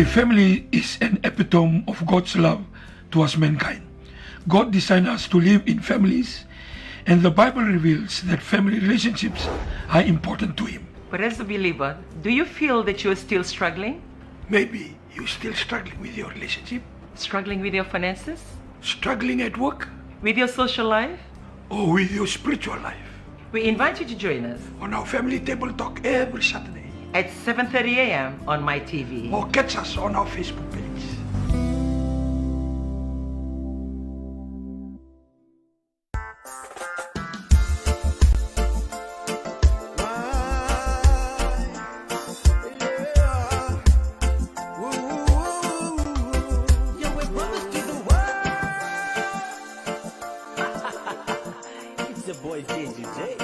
A family is an epitome of God's love towards mankind. God designed us to live in families, and the Bible reveals that family relationships are important to Him. But as a believer, do you feel that you're still struggling? Maybe you're still struggling with your relationship, Struggling with your finances? struggling at work, With your social life? or with your spiritual life. We invite you to join us On our Family Table Talk every Saturday, at 7:30 a.m. on My TV. or catch us on our Facebook page. It's the boy DJ.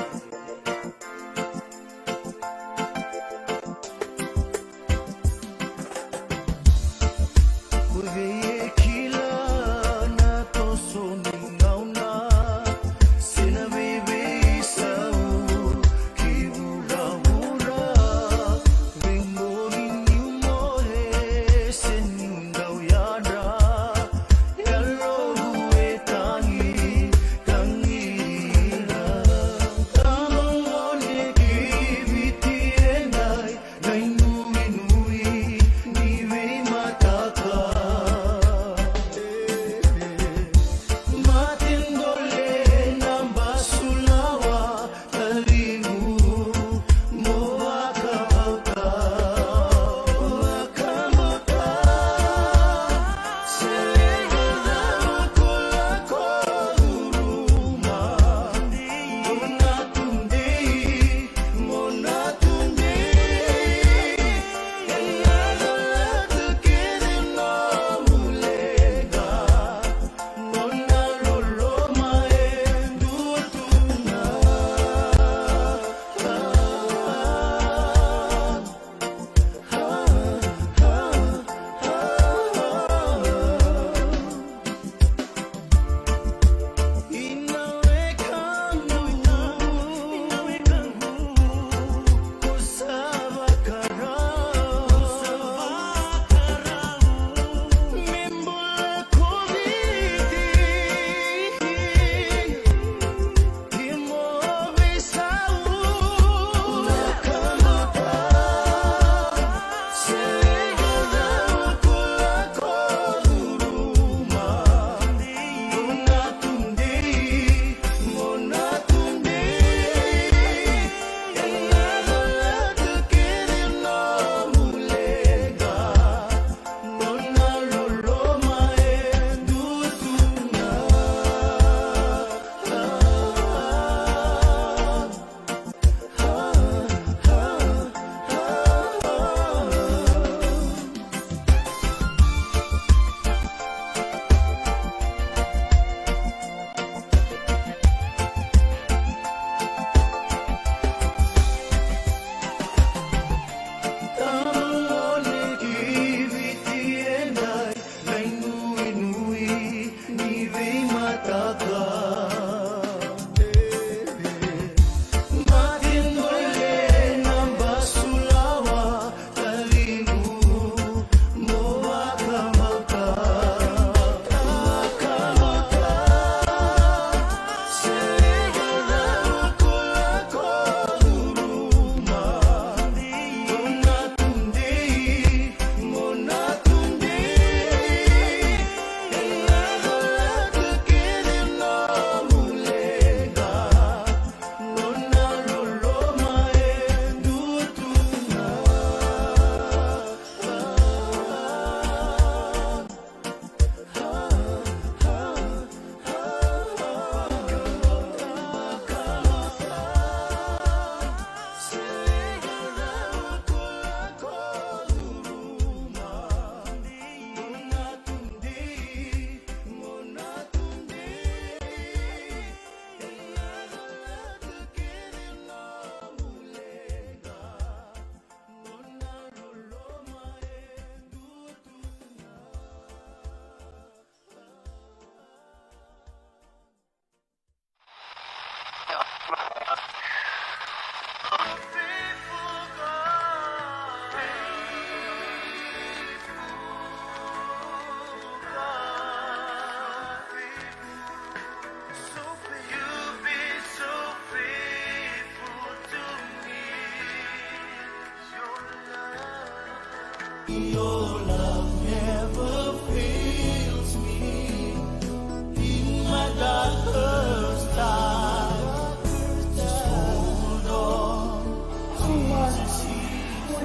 Your love never fails me in my darkest time. Just hold on, Jesus is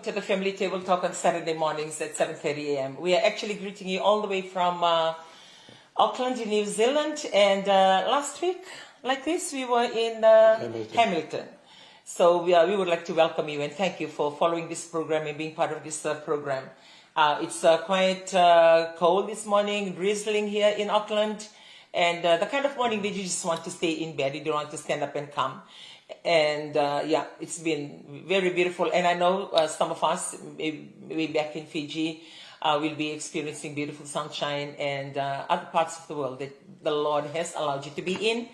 To the Family Table Talk on Saturday mornings at 7:30 a.m. We are actually greeting you all the way from Auckland in New Zealand, and last week, like this, we were in Hamilton. So we would like to welcome you and thank you for following this program and being part of this program. It's quite cold this morning, drizzling here in Auckland, and the kind of morning that you just want to stay in bed, you don't want to stand up and come. And yeah, it's been very beautiful. And I know some of us, maybe back in Fiji, will be experiencing beautiful sunshine, and other parts of the world that the Lord has allowed you to be in,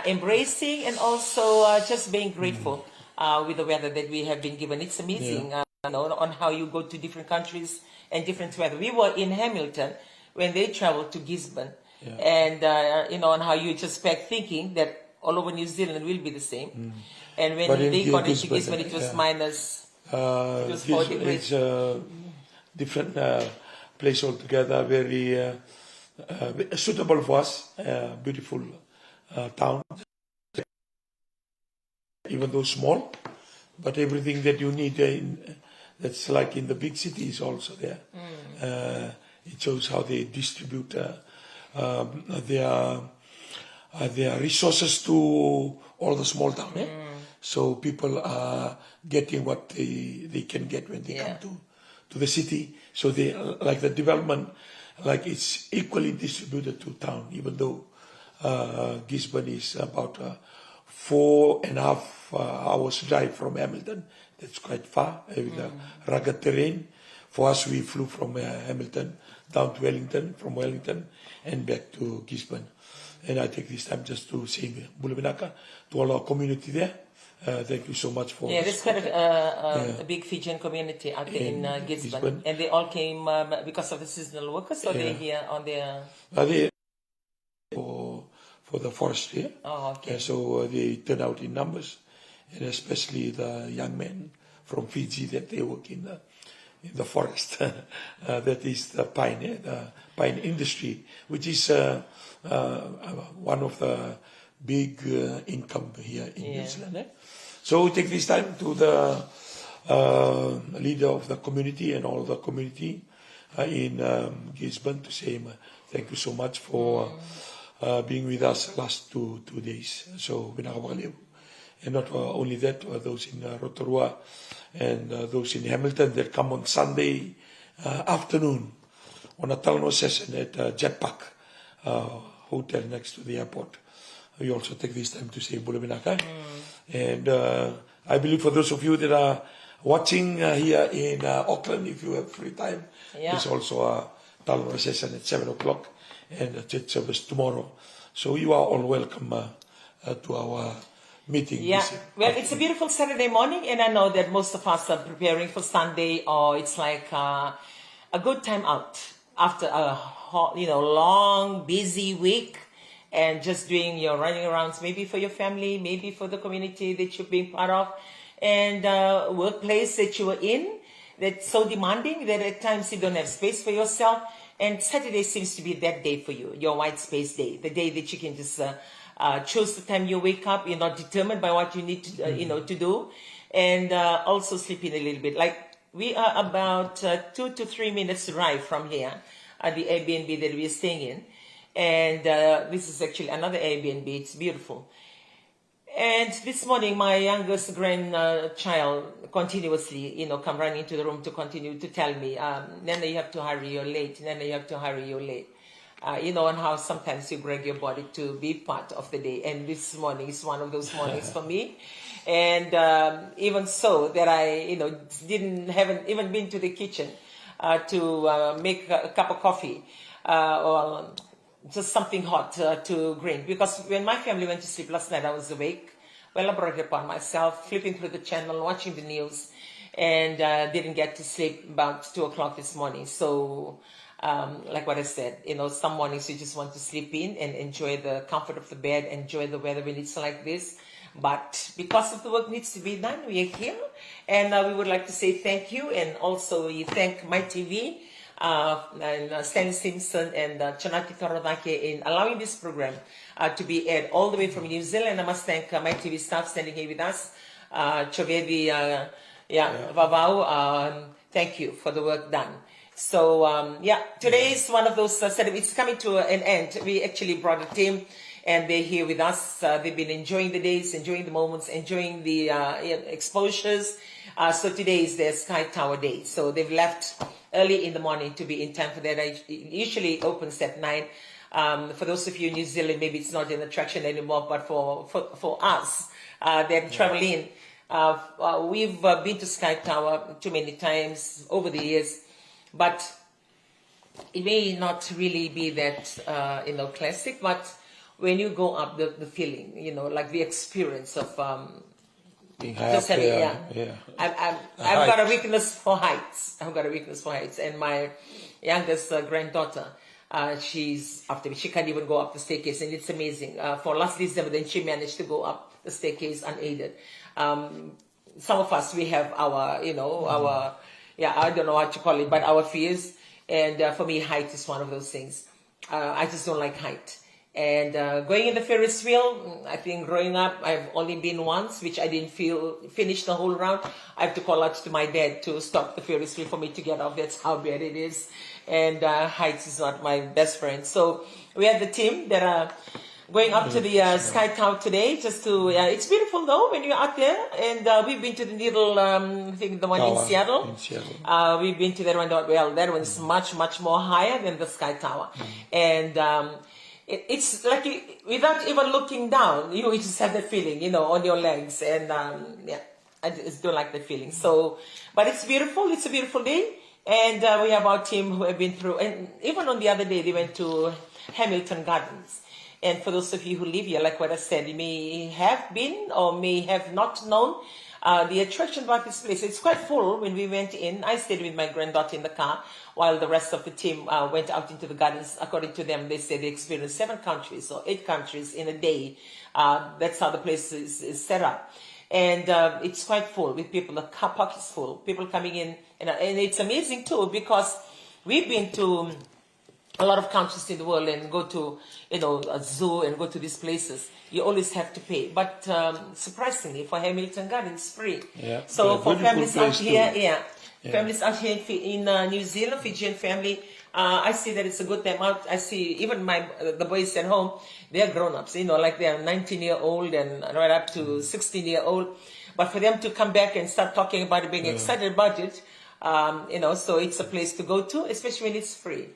embracing and also just being grateful with the weather that we have been given. It's amazing on how you go to different countries and different weather. We were in Hamilton when they traveled to Gisborne, and on how you just back thinking that all over New Zealand will be the same. And when they got into Gisborne, it was minus, it was 4 degrees. It's a different place altogether, very suitable for us, beautiful town. Even though small, but everything that you need that's like in the big city is also there. It shows how they distribute their resources to all the small towns. So people are getting what they can get when they come to the city. So they like the development, like it's equally distributed to town, even though Gisborne is about 4.5 hours drive from Hamilton. That's quite far with the rugged terrain. For us, we flew from Hamilton down to Wellington, from Wellington and back to Gisborne. And I take this time just to say Bula Vinaka to all our community there. Thank you so much for there's quite a big Fijian community out there in Gisborne. And they all came because of the seasonal workers, or they're here on their... they for the forestry. Oh, okay. So they turn out in numbers, and especially the young men from Fiji that they work in the forest. That is the pine industry, which is one of the big income here in New Zealand. So we take this time to the leader of the community and all the community in Gisborne to say thank you so much for being with us last two days. So and not only that, those in Rotorua and those in Hamilton that come on Sunday afternoon on a Talano session at Jetpack hotel next to the airport. We also take this time to say Bula Vinaka. And I believe for those of you that are watching here in Auckland, if you have free time, there's also a Talano session at 7 o'clock and a church service tomorrow. So you are all welcome to our meeting. Well, it's a beautiful Saturday morning, and I know that most of us are preparing for Sunday, or it's like a good time out after a long, busy week, and just doing your running arounds, maybe for your family, maybe for the community that you're being part of, and workplace that you are in that's so demanding that at times you don't have space for yourself. And Saturday seems to be that day for you, your white space day, the day that you can just choose the time you wake up. You're not determined by what you need to, to do, and also sleep in a little bit. Like we are about 2 to 3 minutes drive from here at the Airbnb that we are staying in, and this is actually another Airbnb. It's beautiful. And this morning, my youngest grandchild continuously, come running into the room to continue to tell me, Nana, you have to hurry, you're late. Nana, you have to hurry, you're late. And how sometimes you drag your body to be part of the day. And this morning is one of those mornings for me. And even so, that I, haven't even been to the kitchen to make a cup of coffee or just something hot to drink. Because when my family went to sleep last night, I was awake. Well, I brought it upon myself, flipping through the channel, watching the news, and didn't get to sleep about 2 o'clock this morning. So, like what I said, some mornings you just want to sleep in and enjoy the comfort of the bed, enjoy the weather when it's like this. But because of the work needs to be done, we are here. And we would like to say thank you. And also we thank MyTV, and Stanley Simpson and Chanati Karodake in allowing this program to be aired all the way from New Zealand. I must thank MyTV staff standing here with us, Chovedi Vavau, thank you for the work done. So, today is one of those, it's coming to an end. We actually brought a team and they're here with us. They've been enjoying the days, enjoying the moments, enjoying the exposures. So today is their Sky Tower Day. So they've left early in the morning to be in time for that. It usually opens at 9. For those of you in New Zealand, maybe it's not an attraction anymore, but for us, they're traveling. We've been to Sky Tower too many times over the years, but it may not really be that, classic, but when you go up, the feeling, like the experience of Being just high up having, there, I've got a weakness for heights. And my youngest granddaughter, she can't even go up the staircase, and it's amazing. For last December, then she managed to go up the staircase unaided. Some of us, we have our, I don't know what to call it, but our fears. And for me, height is one of those things. I just don't like height. And going in the Ferris wheel, I think growing up, I've only been once, which I didn't finish the whole round. I have to call out to my dad to stop the Ferris wheel for me to get off. That's how bad it is. And heights is not my best friend. So we have the team that are going up to the Sky Tower today, just to, it's beautiful though when you're out there. And we've been to the little, I think the one in Seattle. We've been to that one, that one's much, much more higher than the Sky Tower. And it's like without even looking down, you just have that feeling, on your legs. And I just don't like that feeling. So, but it's beautiful. It's a beautiful day. And we have our team who have been through, and even on the other day, they went to Hamilton Gardens. And for those of you who live here, like what I said, you may have been or may have not known the attraction about this place. It's quite full when we went in. I stayed with my granddaughter in the car while the rest of the team went out into the gardens. According to them, they said they experienced 7 countries or 8 countries in a day. That's how the place is set up. And it's quite full with people. The car park is full. People coming in. And it's amazing too, because we've been to a lot of countries in the world and go to, a zoo and go to these places. You always have to pay. But surprisingly, for Hamilton Gardens, it's free. Yeah. So for families out here, too. families out here in New Zealand, Fijian family, I see that it's a good time out. I see even the boys at home, they're grown-ups, like they're 19-year-old and right up to 16-year-old. But for them to come back and start talking about it, being excited about it, so it's a place to go to, especially when it's free.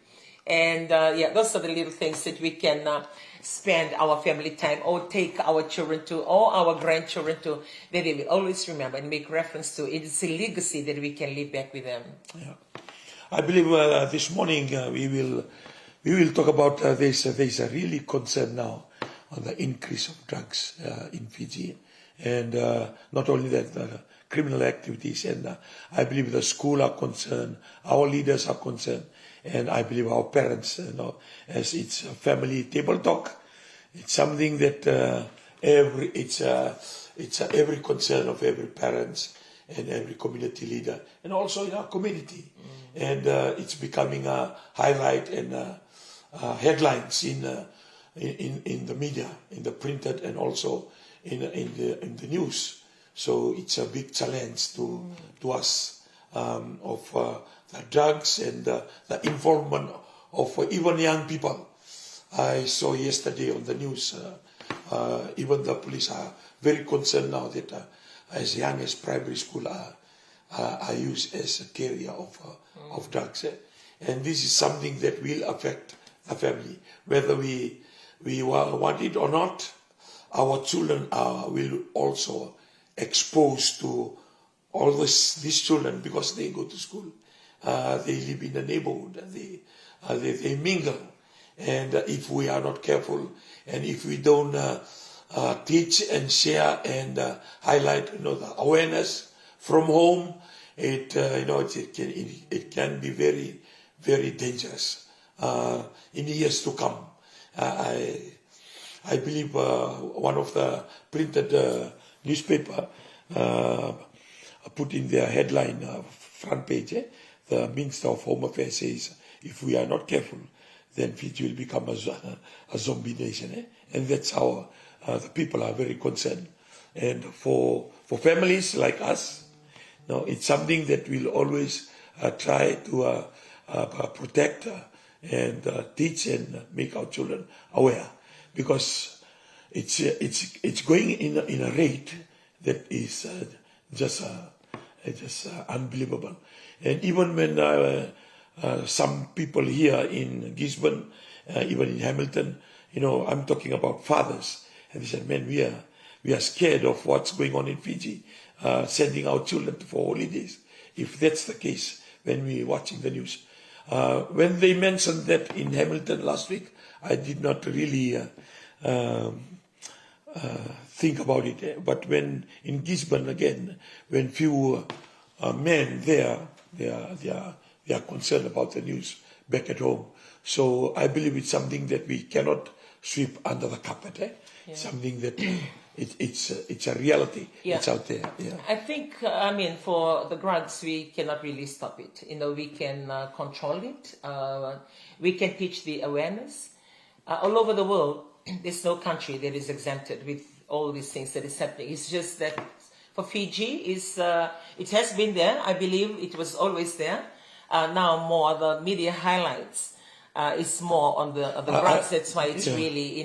And those are the little things that we can spend our family time or take our children to or our grandchildren to, that they will always remember and make reference to. It's a legacy that we can leave back with them. Yeah. I believe this morning we will talk about there's a really concern now on the increase of drugs in Fiji, and not only that, criminal activities, and I believe the school are concerned, our leaders are concerned, and I believe our parents, as it's a family table talk, it's something that it's every concern of every parents and every community leader, and also in our community, and it's becoming a highlight and headlines in the media, in the printed, and also in the news. So it's a big challenge to us of the drugs and the involvement of even young people. I saw yesterday on the news, even the police are very concerned now that as young as primary school are used as a carrier of drugs. And this is something that will affect the family. Whether we want it or not, our children will also exposed to all these children because they go to school. They live in the neighborhood, they mingle. And if we are not careful, and if we don't teach and share and highlight, the awareness from home, it can be very, very dangerous in years to come. I believe one of the printed newspaper put in their headline front page, the Minister of Home Affairs says, if we are not careful, then Fiji will become a zombie nation. And that's how the people are very concerned. And for families like us, No, it's something that we'll always try to protect and teach and make our children aware, because it's going in a rate that is just unbelievable. And even when some people here in Gisborne, even in Hamilton, I'm talking about fathers, and they said, "Man, we are scared of what's going on in Fiji, sending our children for holidays." If that's the case, when we're watching the news, when they mentioned that in Hamilton last week, I did not really think about it. But when in Gisborne again, when few men there, they are concerned about the news back at home. So I believe it's something that we cannot sweep under the carpet. Something that it's a reality. It's out there. I think, for the drugs, we cannot really stop it. We can control it. We can teach the awareness. All over the world, there's no country that is exempted with all these things that is happening. It's just that for Fiji, it has been there. I believe it was always there. Now more the media highlights is more on the drugs. That's why it's really,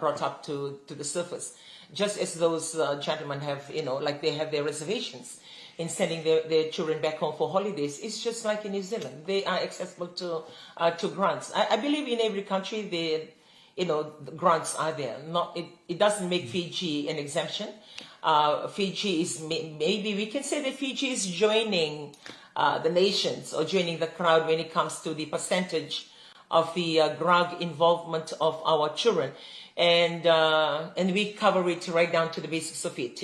brought up to the surface. Just as those gentlemen have, they have their reservations in sending their children back home for holidays. It's just like in New Zealand. They are accessible to grants. I believe in every country, the grants are there. It doesn't make Fiji an exemption. Fiji is, maybe we can say that Fiji is joining the nations or joining the crowd when it comes to the percentage of the drug involvement of our children. And we cover it right down to the basics of it,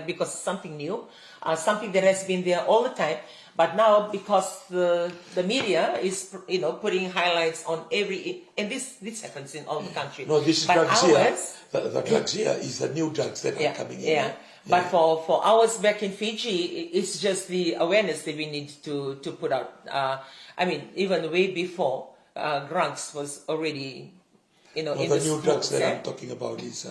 because it's something new, something that has been there all the time. But now, because the media is, putting highlights on and this happens in all the country. No, this but drugs ours, here, the drugs here is the new drugs that are coming in. Yeah. But for ours back in Fiji, it's just the awareness that we need to put out. Even way before, drugs was already, in the new drugs that schools, I'm talking about is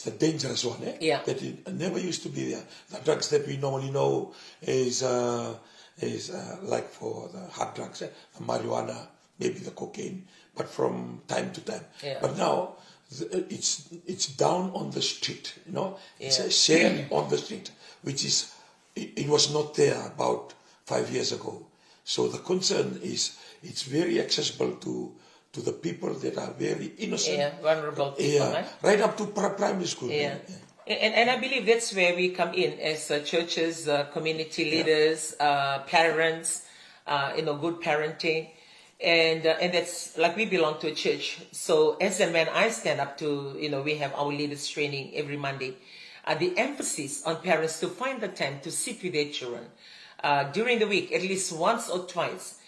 the dangerous one. That it never used to be there. The drugs that we normally know is like for the hard drugs, the marijuana, maybe the cocaine, but from time to time. But now it's down on the street, It's shared on the street, which is it was not there about 5 years ago. So the concern is it's very accessible to the people that are very innocent, vulnerable people, right up to primary school. And I believe that's where we come in as churches, community leaders, parents, good parenting. And that's like we belong to a church. So as and when I stand up to, we have our leaders training every Monday. The emphasis on parents to find the time to sit with their children during the week, at least once or twice,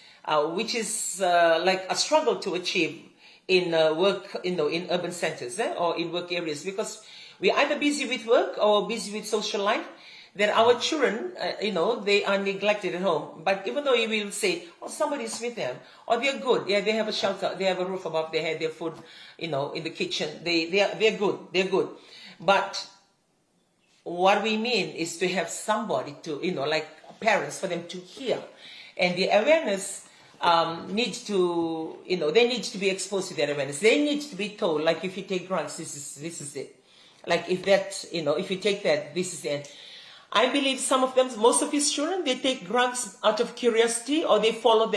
which is like a struggle to achieve in work, in urban centers or in work areas, because we're either busy with work or busy with social life, that our children, they are neglected at home. But even though you will say, oh, somebody's with them, or they're good, they have a shelter, they have a roof above their head, their food, in the kitchen, they're good. But what we mean is to have somebody to, like parents, for them to hear. And the awareness needs to, they need to be exposed to their awareness. They need to be told, like, if you take drugs, this is it. Like, if you take that, this is it. I believe some of them, most of his children, they take drugs out of curiosity, or they follow their